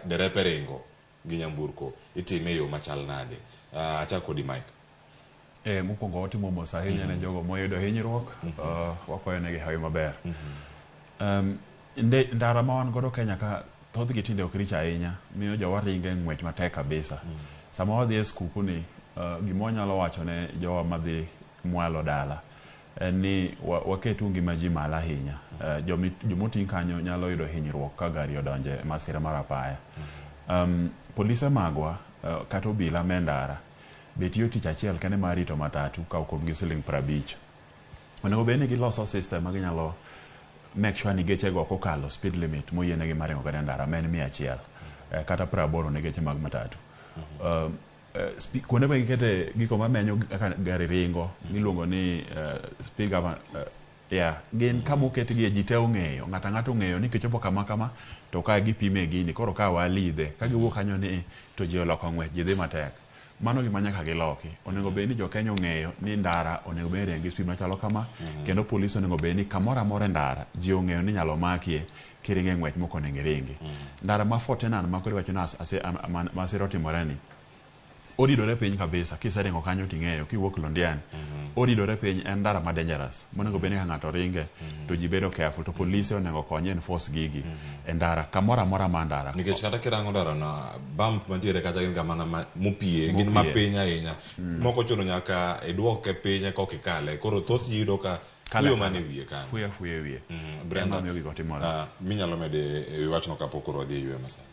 derepe ringo gi nyamburko itime yo machal nade. Achako di Mike. Mokwongo watimo mos ahinya ne jogo moyudo hinyruok, wakoyo negi hawi maber. Ndara ma wan godo Kenya ka thothgi tinde ok richo ahinya, miyo jowa ringe ng'wech matek kabisa. Sama wadhi e skuku ni, gima nyalo wacho ne jowa madhi mwalo dala en ni waketu ngima ji malo ahinya. Jomoting' kanyo nyalo yudo hinyruok ka gari odonje masira mar apaya. Polise magwa kata obila me ndara betiyo tich achiel kende mar rito matatu ka kuomgi Sh50. Onego bed ni giloso system ma ginyalo make sure ni geche go kokalo speed limit moyienegi mar ringo kende ndara en 100 kata 80 ne geche mag matatu. Kuonde ma gikete giko mamenyo kaka gari ringo miluongo ni speed governor, gin kama oketgi ji te ong'eyo, ng'ato ong'eyo ni kichopo kama to ka gipime gini koro ka walidhe ka giwuok kanyo ni to ji oloko ng'wech ji dhi matek. Mano gima nyaka giloki. Onego bed ni jo Kenya ong'eyo ni ndara onego bed ni ringo speed machalo kama, kendo polisi onego bed ni kamoro amora ndara ji ong'eyo ni nyalo makie kiringe ng'wech moko onego ringi. Ndara ma Fortenan ma koro wacho na masira otimoreni oridore piny kabisa. Kiseringo kanyo ting'eyo kiwuok Londiani oridore piny, en ndara ma dangerous monego bed ni ka ng'ato ringe to ji bedo careful, to polisi onego konye enforce gigi e ndara kamoro amora ma ndara. Nikech kata kirango ndara na bump mantiere kata gin kamana mopie gin mapiny ahinya, moko chuno nyaka iduoke piny koka ikale, koro thoth ji yudo ka fuyo mane wiye kanyo. Fuyo wiye. Brenda, minyalo mede e wachno kapok wadhi e ywe masani.